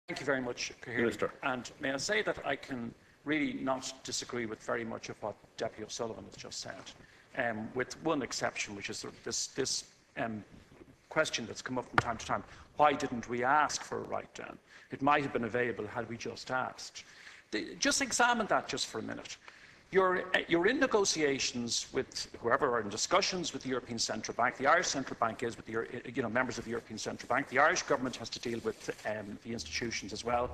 Thank you very much, Cahir. Minister. And may I say that I can really not disagree with very much of what Deputy O'Sullivan has just said, with one exception, which is this question that's come up from time to time. Why didn't we ask for a write-down? It might have been available had we just asked. Just examine that just for a minute. You're in negotiations with whoever, or in discussions with the European Central Bank. The Irish Central Bank is with the members of the European Central Bank. The Irish government has to deal with the institutions as well.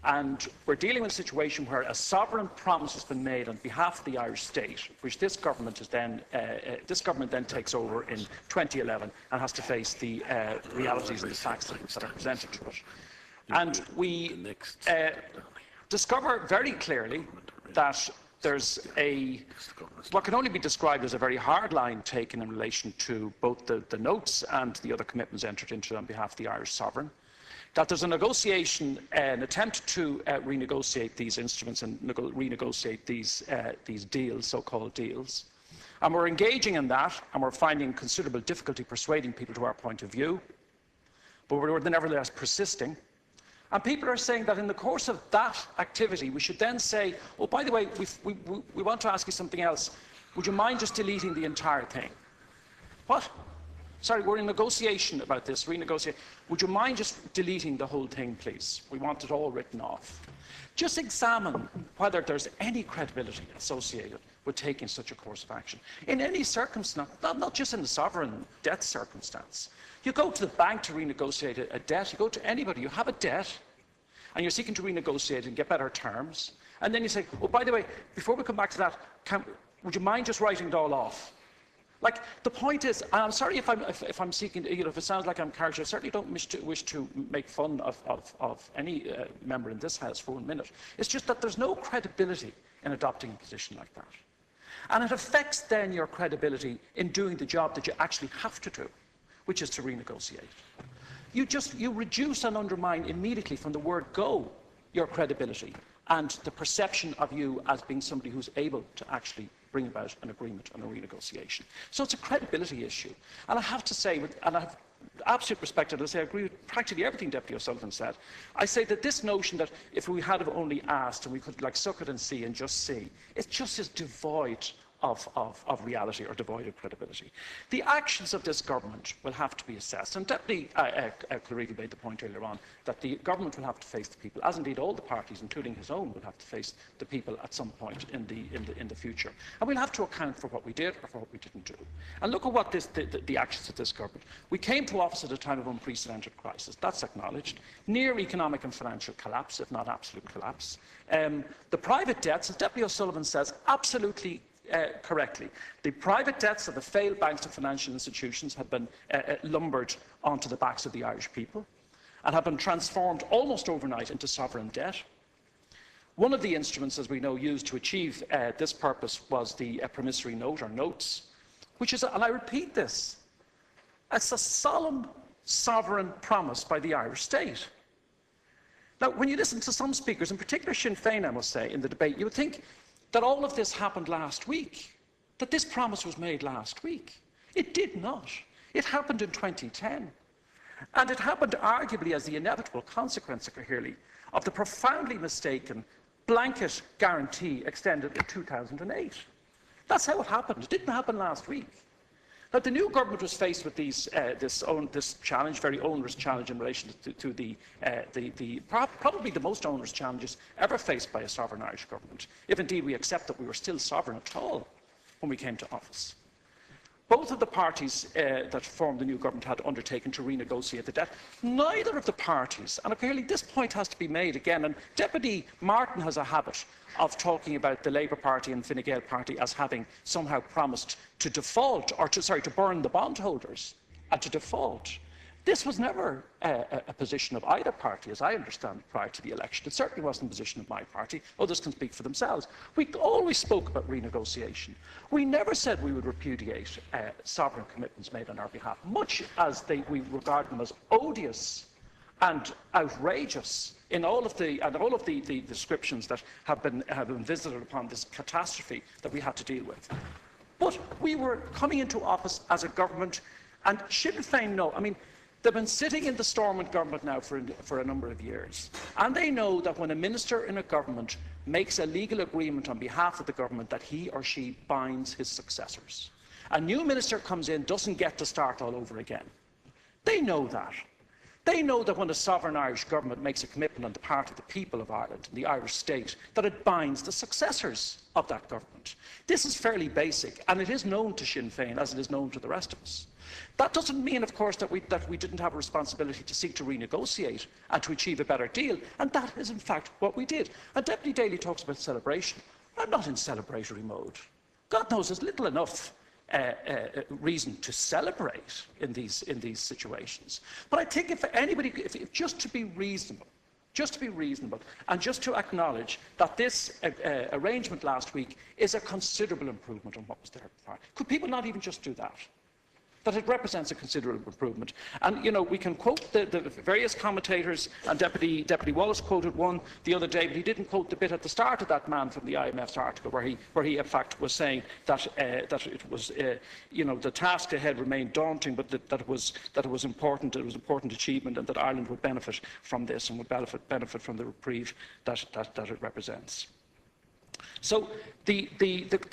And we're dealing with a situation where a sovereign promise has been made on behalf of the Irish state, which this government then takes over in 2011 and has to face the realities and the facts that are presented to it. And we discover very clearly that there's what can only be described as a very hard line taken in relation to both the notes and the other commitments entered into on behalf of the Irish sovereign. That there's a negotiation, an attempt to renegotiate these instruments and renegotiate these deals, so-called deals. And we're engaging in that, and we're finding considerable difficulty persuading people to our point of view. But we're nevertheless persisting. And people are saying that in the course of that activity, we should then say, oh, by the way, we want to ask you something else. Would you mind just deleting the entire thing? What? Sorry, we're in negotiation about this, renegotiate. Would you mind just deleting the whole thing, please? We want it all written off. Just examine whether there's any credibility associated with taking such a course of action. In any circumstance, not just in the sovereign debt circumstance. You go to the bank to renegotiate a debt, you go to anybody, you have a debt, and you're seeking to renegotiate and get better terms, and then you say, oh, by the way, before we come back to that, would you mind just writing it all off? Like, the point is, and I'm sorry if I'm seeking, if it sounds like I'm caricature, I certainly don't wish to make fun of any member in this House for 1 minute. It's just that there's no credibility in adopting a position like that. And it affects then your credibility in doing the job that you actually have to do, which is to renegotiate. You reduce and undermine immediately from the word go your credibility and the perception of you as being somebody who's able to actually bring about an agreement and a renegotiation. So it's a credibility issue. And I have to say, and I have absolute respect, and I agree with practically everything Deputy O'Sullivan said. I say that this notion that if we had only asked and we could like suck it and see and just see, it just is devoid of reality or devoid of credibility. The actions of this government will have to be assessed. And Deputy Clarrigal made the point earlier on that the government will have to face the people, as indeed all the parties, including his own, will have to face the people at some point in the future. And we'll have to account for what we did or for what we didn't do. And look at what the actions of this government. We came to office at a time of unprecedented crisis. That's acknowledged. Near economic and financial collapse, if not absolute collapse. The private debts, as Deputy O'Sullivan says, absolutely correctly. The private debts of the failed banks and financial institutions have been lumbered onto the backs of the Irish people and have been transformed almost overnight into sovereign debt. One of the instruments, as we know, used to achieve this purpose was the promissory note or notes, which is, and I repeat this, it's a solemn sovereign promise by the Irish state. Now, when you listen to some speakers, in particular Sinn Féin, I must say, in the debate, you would think that all of this happened last week, that this promise was made last week. It did not. It happened in 2010. And it happened arguably as the inevitable consequence, Cahirley, of the profoundly mistaken blanket guarantee extended in 2008. That's how it happened. It didn't happen last week. Now, the new government was faced with this challenge, very onerous challenge in relation to probably the most onerous challenges ever faced by a sovereign Irish government, if indeed we accept that we were still sovereign at all when we came to office. Both of the parties that formed the new government had undertaken to renegotiate the debt. Neither of the parties, and clearly this point has to be made again, and Deputy Martin has a habit of talking about the Labour Party and Fine Gael Party as having somehow promised to default, or to burn the bondholders and to default. This was never a position of either party, as I understand, prior to the election. It certainly wasn't the position of my party. Others can speak for themselves. We always spoke about renegotiation. We never said we would repudiate sovereign commitments made on our behalf, much as we regard them as odious and outrageous in all of the descriptions that have been visited upon this catastrophe that we had to deal with. But we were coming into office as a government, and Sinn Féin know. I mean, They've been sitting in the Stormont government now for a number of years, and they know that when a minister in a government makes a legal agreement on behalf of the government, that he or she binds his successors. A new minister comes in, doesn't get to start all over again. They know that. They know that when a sovereign Irish government makes a commitment on the part of the people of Ireland, the Irish state, that it binds the successors of that government. This is fairly basic, and it is known to Sinn Féin as it is known to the rest of us. That doesn't mean, of course, that we didn't have a responsibility to seek to renegotiate and to achieve a better deal, and that is in fact what we did. And Deputy Daly talks about celebration. I'm not in celebratory mode. God knows there's little enough reason to celebrate in these situations. But I think if anybody, if just to be reasonable, and just to acknowledge that this arrangement last week is a considerable improvement on what was there before. Could people not even just do that? That it represents a considerable improvement. And, you know, we can quote the various commentators, and Deputy Wallace quoted one the other day, but he didn't quote the bit at the start of that man from the IMF's article, where he in fact was saying that it was, you know, the task ahead remained daunting, but that it was important, it was an important achievement, and that Ireland would benefit from this and would benefit from the reprieve that it represents. So the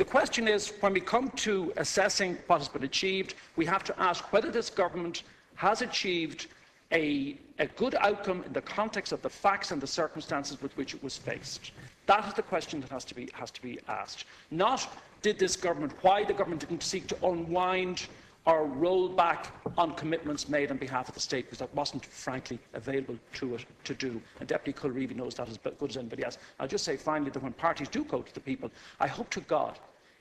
question is, when we come to assessing what has been achieved, we have to ask whether this government has achieved a good outcome in the context of the facts and the circumstances with which it was faced. That is the question that has to be asked. Not why the government didn't seek to unwind or roll back on commitments made on behalf of the state, because that wasn't, frankly, available to it to do. And Deputy Culreevy knows that as good as anybody else. I'll just say finally that when parties do go to the people, I hope to God,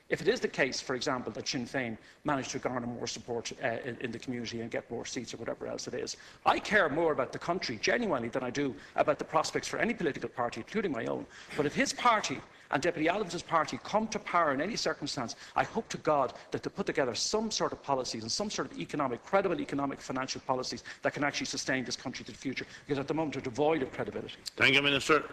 if it is the case, for example, that Sinn Féin managed to garner more support in the community and get more seats or whatever else it is, I care more about the country, genuinely, than I do about the prospects for any political party, including my own. But if his party and Deputy Adams's party come to power in any circumstance, I hope to God that they put together some sort of policies and some sort of credible economic financial policies that can actually sustain this country to the future, because at the moment they're devoid of credibility. Thank you, Minister.